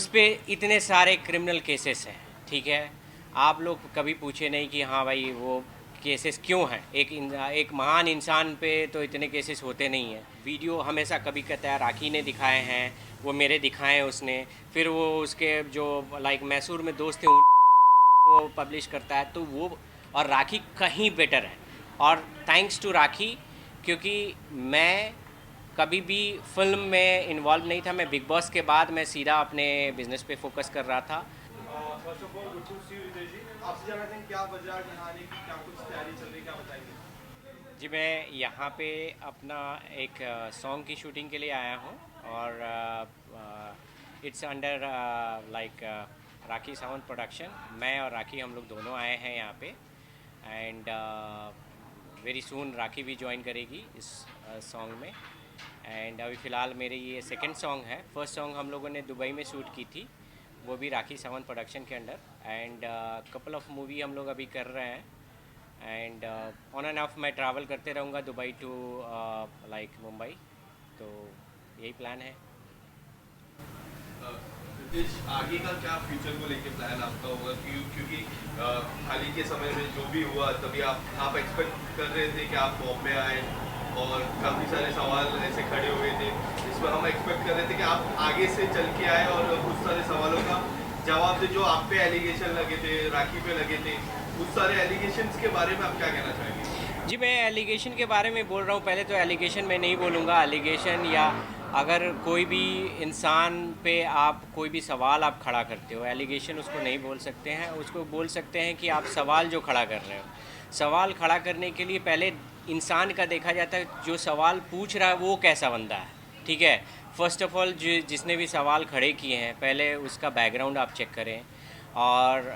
उस पर इतने सारे क्रिमिनल केसेस हैं। ठीक है, आप लोग कभी पूछे नहीं कि हाँ भाई वो केसेस क्यों हैं। एक महान इंसान पे तो इतने केसेस होते नहीं हैं। वीडियो हमेशा कभी कहता है राखी ने दिखाए हैं, वो मेरे दिखाए हैं उसने, फिर वो उसके जो लाइक मैसूर में दोस्त थे वो पब्लिश करता है, तो वो और राखी कहीं बेटर है। और थैंक्स टू राखी, क्योंकि मैं कभी भी फिल्म में इन्वॉल्व नहीं था। मैं बिग बॉस के बाद मैं सीधा अपने बिजनेस पे फोकस कर रहा था। First of all good to see you Ritesh ji. आपसे जानना चाहेंगे क्या वजह यहाँ आने की, क्या कुछ तैयारी चल रही है, क्या बताएंगे? जी, मैं यहाँ पे अपना एक सॉन्ग की शूटिंग के लिए आया हूँ, और it's under like Rakhi Sawant production. मैं और राखी हम लोग दोनों आए हैं यहाँ पे, एंड वेरी सून राखी भी ज्वाइन करेगी इस सॉन्ग में। एंड अभी फ़िलहाल मेरे ये सेकंड सॉन्ग है। फर्स्ट सॉन्ग हम लोगों ने दुबई में शूट की थी, वो भी राखी सावंत प्रोडक्शन के under. And couple of movie हम लोग अभी कर रहे हैं, एंड ऑन एंड ऑफ मैं ट्रैवल करते रहूँगा दुबई टू लाइक मुंबई। तो यही प्लान है। रितेश, आगे का क्या फ्यूचर को लेके प्लान आपका होगा? क्योंकि हाल ही के समय में जो भी हुआ, तभी आप एक्सपेक्ट कर रहे थे कि आप बॉम्बे आए और काफ़ी सारे सवाल ऐसे खड़े हुए थे। इसमें हम एक्सपेक्ट कर रहे थे कि आप आगे से चल के आए और उस सारे सवालों का जवाब दे जो आप पे एलिगेशन लगे थे, राखी पे लगे थे। उस सारे एलिगेशंस के बारे में आप क्या कहना चाहेंगे? जी, मैं एलिगेशन के बारे में बोल रहा हूँ। पहले तो एलिगेशन मैं नहीं बोलूँगा। एलिगेशन या अगर कोई भी इंसान पे आप कोई भी सवाल आप खड़ा करते हो, एलिगेशन उसको नहीं बोल सकते हैं। उसको बोल सकते हैं कि आप सवाल जो खड़ा कर रहे हो। सवाल खड़ा करने के लिए पहले इंसान का देखा जाता है, जो सवाल पूछ रहा है वो कैसा बंदा है। ठीक है, फ़र्स्ट ऑफ ऑल जिसने भी सवाल खड़े किए हैं, पहले उसका बैकग्राउंड आप चेक करें। और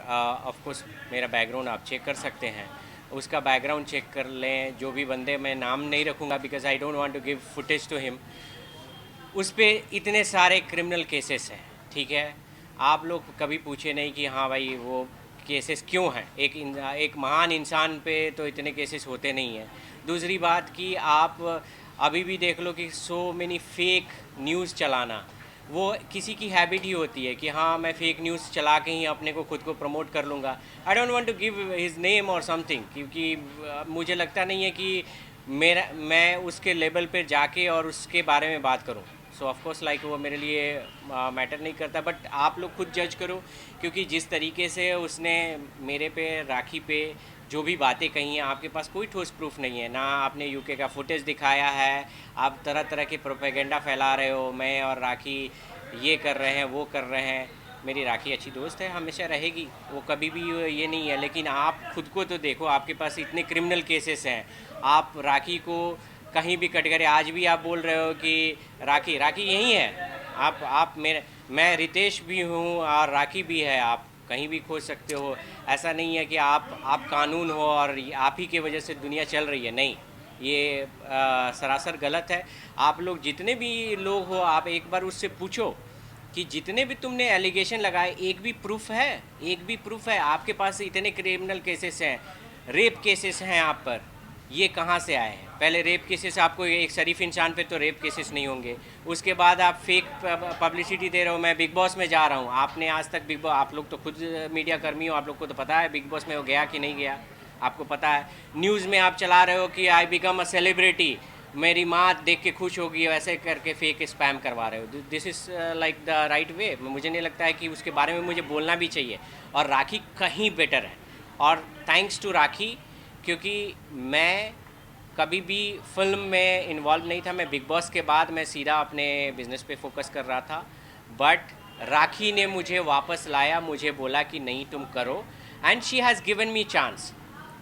ऑफ कोर्स मेरा बैकग्राउंड आप चेक कर सकते हैं, उसका बैकग्राउंड चेक कर लें। जो भी बंदे, मैं नाम नहीं रखूँगा because I don't want to give footage to him. उस पर इतने सारे क्रिमिनल केसेस हैं। ठीक है, आप लोग कभी पूछे नहीं कि हाँ भाई वो केसेस क्यों हैं। एक महान इंसान पे तो इतने केसेस होते नहीं हैं। दूसरी बात कि आप अभी भी देख लो कि सो मेनी फेक न्यूज़ चलाना, वो किसी की हैबिट ही होती है कि हाँ मैं फेक न्यूज़ चला के ही अपने को खुद को प्रमोट कर लूँगा। I don't want to give his name और समथिंग, क्योंकि मुझे लगता नहीं है कि मैं उसके लेवल पे जाके और उसके बारे में बात करूँ। सो ऑफ कोर्स लाइक वो मेरे लिए मैटर नहीं करता। बट आप लोग खुद जज करो, क्योंकि जिस तरीके से उसने मेरे पे, राखी पे जो भी बातें कही हैं, आपके पास कोई ठोस प्रूफ नहीं है ना। आपने यूके का फुटेज दिखाया है, आप तरह तरह के प्रोपेगेंडा फैला रहे हो। मैं और राखी ये कर रहे हैं, वो कर रहे हैं। मेरी राखी अच्छी दोस्त है, हमेशा रहेगी, वो कभी भी ये नहीं है। लेकिन आप खुद को तो देखो, आपके पास इतने क्रिमिनल केसेस हैं। आप राखी को कहीं भी कटघरे, आज भी आप बोल रहे हो कि राखी राखी यही है। आप मेरे, मैं रितेश भी हूँ और राखी भी है, आप कहीं भी खोज सकते हो। ऐसा नहीं है कि आप कानून हो और आप ही की वजह से दुनिया चल रही है, नहीं। ये सरासर गलत है। आप लोग जितने भी लोग हो, आप एक बार उससे पूछो कि जितने भी तुमने एलिगेशन लगाए, एक भी प्रूफ है? एक भी प्रूफ है? आपके पास इतने क्रिमिनल केसेस हैं, रेप केसेस हैं आप पर, ये कहाँ से आए हैं? पहले रेप केसेस, आपको एक शरीफ इंसान पे तो रेप केसेस नहीं होंगे। उसके बाद आप फेक पब्लिसिटी दे रहे हो, मैं बिग बॉस में जा रहा हूँ। आपने आज तक बिग बॉस, आप लोग तो खुद मीडिया कर्मी हो, आप लोग को तो पता है बिग बॉस में वो गया कि नहीं गया, आपको पता है। न्यूज़ में आप चला रहे हो कि आई बिकम अ सेलिब्रिटी, मेरी माँ देख के खुश होगी, वैसे करके फेक स्पैम करवा रहे हो। This is like the right way. मुझे नहीं लगता है कि उसके बारे में मुझे बोलना भी चाहिए। और राखी कहीं बेटर है, और थैंक्स टू राखी, क्योंकि मैं कभी भी फिल्म में इन्वॉल्व नहीं था। मैं बिग बॉस के बाद मैं सीधा अपने बिजनेस पे फोकस कर रहा था। बट राखी ने मुझे वापस लाया, मुझे बोला कि नहीं तुम करो, and she has given me chance.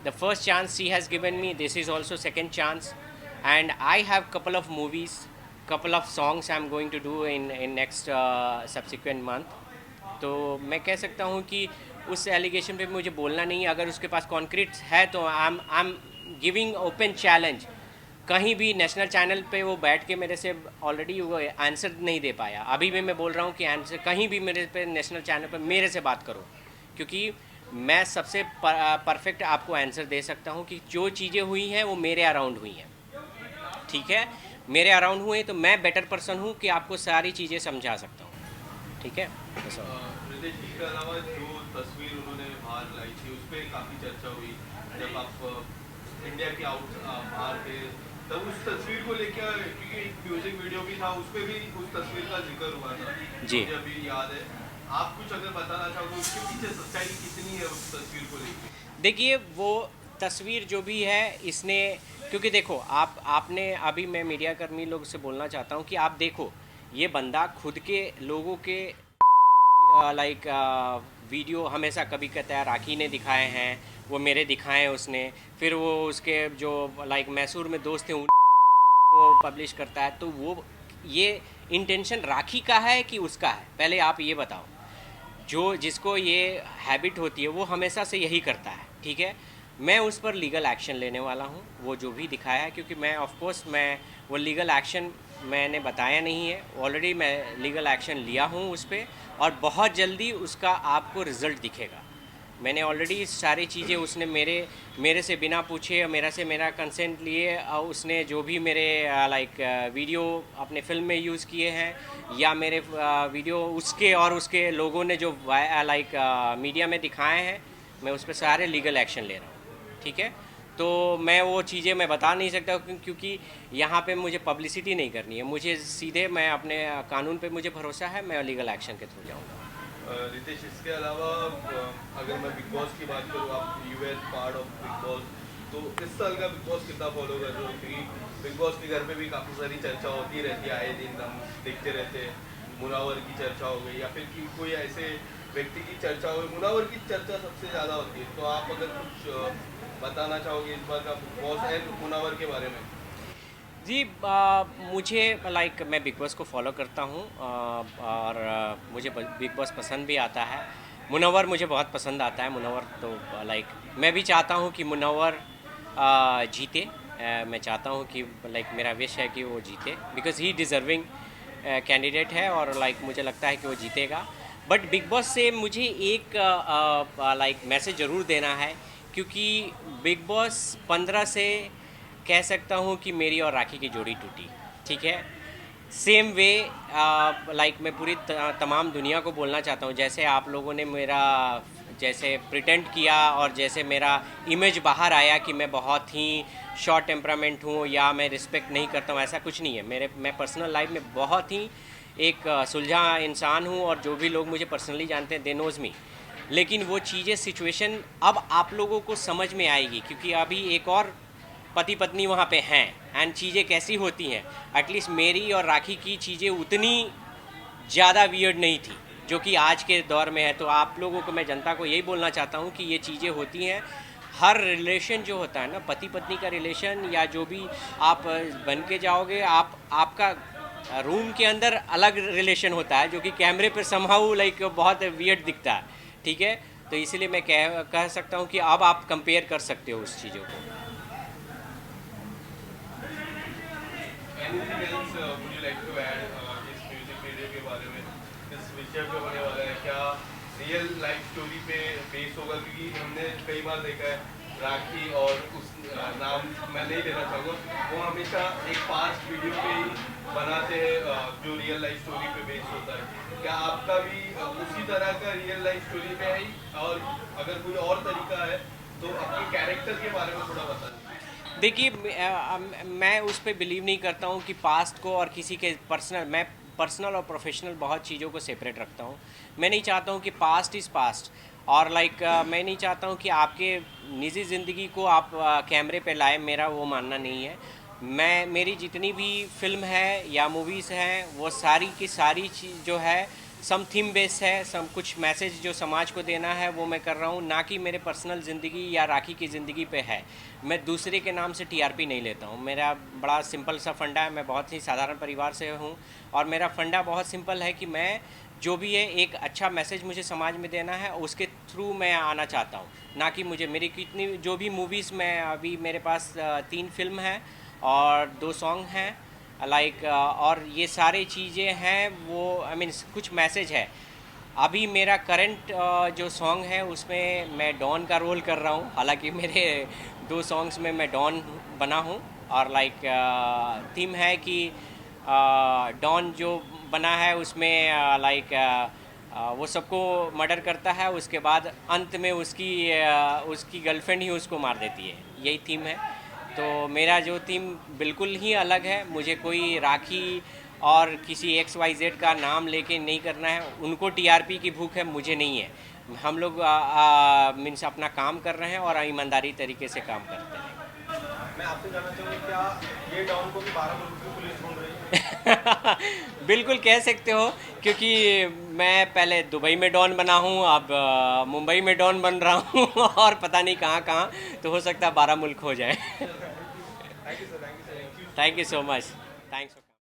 The first chance she has given me, this is also second chance. And I have couple of movies, couple of songs I'm going to do in next subsequent month। तो मैं कह सकता हूँ कि उस allegation पे मुझे बोलना नहीं है। अगर उसके पास कॉन्क्रीट है तो I am giving open challenge. कहीं भी नेशनल चैनल पे वो बैठ के मेरे से ऑलरेडी वो आंसर नहीं दे पाया। अभी भी मैं बोल रहा हूँ कि आंसर कहीं भी मेरे पे नेशनल चैनल पे मेरे से बात करो, क्योंकि मैं सबसे परफेक्ट आपको आंसर दे सकता हूँ कि जो चीज़ें हुई हैं वो मेरे अराउंड हुई हैं। ठीक है, मेरे अराउंड हुए तो मैं बेटर पर्सन हूँ कि आपको सारी चीज़ें समझा सकता हूँ। ठीक है। ऐसा होता है। रितेश जी के अलावा जो तस्वीर उन्होंने बाहर लाई थी उस पर काफ़ी चर्चा हुई जब आप इंडिया के आउट बाहर थे, तब उस तस्वीर को लेकर, क्योंकि एक म्यूजिक वीडियो भी था उस पर भी उस तस्वीर का जिक्र हुआ था, जी। मुझे अभी याद है। आप कुछ अगर बताना चाहोगे उसके पीछे सच्चाई कितनी है उस तस्वीर को लेकर? देखिए वो तस्वीर जो भी है इसने, क्योंकि देखो आपने अभी, मैं मीडिया कर्मी लोग से बोलना चाहता हूँ कि आप देखो, ये बंदा खुद के लोगों के लाइक वीडियो हमेशा कभी कहता है राखी ने दिखाए हैं, वो मेरे दिखाए उसने, फिर वो उसके जो लाइक मैसूर में दोस्त थे वो पब्लिश करता है। तो वो ये इंटेंशन राखी का है कि उसका है, पहले आप ये बताओ। जो जिसको ये हैबिट होती है वो हमेशा से यही करता है, ठीक है। मैं उस पर लीगल एक्शन लेने वाला हूँ, वो जो भी दिखाया है, क्योंकि मैं ऑफ कोर्स मैं वो लीगल एक्शन मैंने बताया नहीं है, ऑलरेडी मैं लीगल एक्शन लिया हूँ उस पर, और बहुत जल्दी उसका आपको रिज़ल्ट दिखेगा। मैंने ऑलरेडी सारी चीज़ें, उसने मेरे मेरे से बिना पूछे, मेरा कंसेंट लिए उसने जो भी मेरे लाइक वीडियो अपने फिल्म में यूज़ किए हैं, या मेरे वीडियो उसके और उसके लोगों ने जो लाइक मीडिया में दिखाए हैं, मैं उस पर सारे लीगल एक्शन ले रहा हूँ, ठीक है। तो मैं वो चीज़ें मैं बता नहीं सकता क्योंकि यहाँ पे मुझे पब्लिसिटी नहीं करनी है, मुझे सीधे मैं अपने कानून पे मुझे भरोसा है, मैं लीगल एक्शन के थ्रू जाऊँगा। रितेश, इसके अलावा अगर मैं बिग बॉस की बात करूँ, आप U S part of big boss, तो इस साल का बिग बॉस कितना फॉलो कर रहे हो? क्योंकि बिग बॉस के घर पे भी काफ़ी सारी चर्चा होती रहती है, आए दिन हम देखते रहते हैं। मुनावर की चर्चा हो गई या फिर कि कोई ऐसे व्यक्ति की चर्चा हो गई, मुनावर की चर्चा सबसे ज़्यादा होती है। तो आप अगर कुछ बताना चाहोगे इस बार का बिग बॉस एंड मुनावर के बारे में? जी, मुझे लाइक मैं बिग बॉस को फॉलो करता हूँ, और मुझे बिग बॉस पसंद भी आता है। मुनव्वर मुझे बहुत पसंद आता है। मुनव्वर तो लाइक मैं भी चाहता हूँ कि मुनव्वर जीते। मैं चाहता हूँ कि लाइक मेरा विश है कि वो जीते, बिकॉज ही डिज़र्विंग कैंडिडेट है, और लाइक मुझे लगता है कि वो जीतेगा। बट बिग बॉस से मुझे एक लाइक मैसेज ज़रूर देना है, क्योंकि बिग बॉस 15 से कह सकता हूँ कि मेरी और राखी की जोड़ी टूटी, ठीक है। सेम वे लाइक मैं पूरी तमाम दुनिया को बोलना चाहता हूँ, जैसे आप लोगों ने मेरा जैसे प्रिटेंड किया और जैसे मेरा इमेज बाहर आया कि मैं बहुत ही शॉर्ट टेम्परामेंट हूँ या मैं रिस्पेक्ट नहीं करता हूँ, ऐसा कुछ नहीं है। मैं पर्सनल लाइफ में बहुत ही एक सुलझा इंसान हूँ, और जो भी लोग मुझे पर्सनली जानते हैं दे नोज़ मी। लेकिन वो चीज़ें सिचुएशन अब आप लोगों को समझ में आएगी, क्योंकि अभी एक और पति पत्नी वहाँ पे हैं, एंड चीज़ें कैसी होती हैं। एटलीस्ट मेरी और राखी की चीज़ें उतनी ज़्यादा वियर्ड नहीं थी जो कि आज के दौर में है। तो आप लोगों को, मैं जनता को यही बोलना चाहता हूँ कि ये चीज़ें होती हैं। हर रिलेशन जो होता है ना, पति पत्नी का रिलेशन या जो भी आप बन के जाओगे, आपका रूम के अंदर अलग रिलेशन होता है, जो कि कैमरे पर समहाउ लाइक बहुत वियर्ड दिखता है, ठीक है। तो इसीलिए मैं कह सकता हूँ कि अब आप कंपेयर कर सकते हो उस चीज़ों को। Anything else would you like to add इस म्यूजिक वीडियो के बारे में? इस विषय पे होने वाला है क्या रियल लाइफ स्टोरी पे बेस होगा? क्योंकि हमने कई बार देखा है राखी और उस नाम मैं नहीं लेना चाहूँगा, वो हमेशा एक पास्ट वीडियो पे ही बनाते हैं जो रियल लाइफ स्टोरी पे बेस होता है। क्या आपका भी उसी तरह का रियल लाइफ स्टोरी पे है ही? और अगर कोई और तरीका है तो आपके कैरेक्टर के बारे में थोड़ा बताइए। देखिए, मैं उस पर बिलीव नहीं करता हूँ कि पास्ट को और किसी के मैं पर्सनल और प्रोफेशनल बहुत चीज़ों को सेपरेट रखता हूँ। मैं नहीं चाहता हूँ कि पास्ट इज़ पास्ट, और लाइक मैं नहीं चाहता हूँ कि आपके निजी ज़िंदगी को आप कैमरे पे लाए, मेरा वो मानना नहीं है। मेरी जितनी भी फिल्म है या मूवीज़ हैं, वो सारी की सारी चीज़ जो है सम थीम बेस है, सम कुछ मैसेज जो समाज को देना है वो मैं कर रहा हूँ, ना कि मेरे पर्सनल ज़िंदगी या राखी की ज़िंदगी पे है। मैं दूसरे के नाम से टीआरपी नहीं लेता हूँ। मेरा बड़ा सिंपल सा फंडा है, मैं बहुत ही साधारण परिवार से हूँ, और मेरा फंडा बहुत सिंपल है कि मैं जो भी है एक अच्छा मैसेज मुझे समाज में देना है, उसके थ्रू मैं आना चाहता हूँ। ना कि मुझे मेरी कितनी जो भी मूवीज़ में अभी मेरे पास 3 फिल्म हैं और 2 सॉन्ग हैं लाइक, और ये सारी चीज़ें हैं वो आई मीन कुछ मैसेज है। अभी मेरा करंट जो सॉन्ग है उसमें मैं डॉन का रोल कर रहा हूँ, हालांकि मेरे 2 सॉन्ग्स में मैं डॉन बना हूँ, और लाइक थीम है कि डॉन जो बना है उसमें लाइक वो सबको मर्डर करता है, उसके बाद अंत में उसकी गर्लफ्रेंड ही उसको मार देती है। यही थीम है। तो मेरा जो थीम बिल्कुल ही अलग है। मुझे कोई राखी और किसी XYZ का नाम लेके नहीं करना है। उनको TRP की भूख है, मुझे नहीं है। हम लोग मीन्स अपना काम कर रहे हैं और ईमानदारी तरीके से काम करते हैं। मैं आपसे जानना चाहूँगा, क्या ये डॉन को भी 12 मुल्क की पुलिस ढूंढ रही है? बिल्कुल कह सकते हो, क्योंकि मैं पहले दुबई में डॉन बना हूँ, अब मुंबई में डॉन बन रहा हूँ और पता नहीं कहाँ कहाँ, तो हो सकता है 12 मुल्क हो जाए। Thank you sir, thank you sir. Thank you so much. Thanks.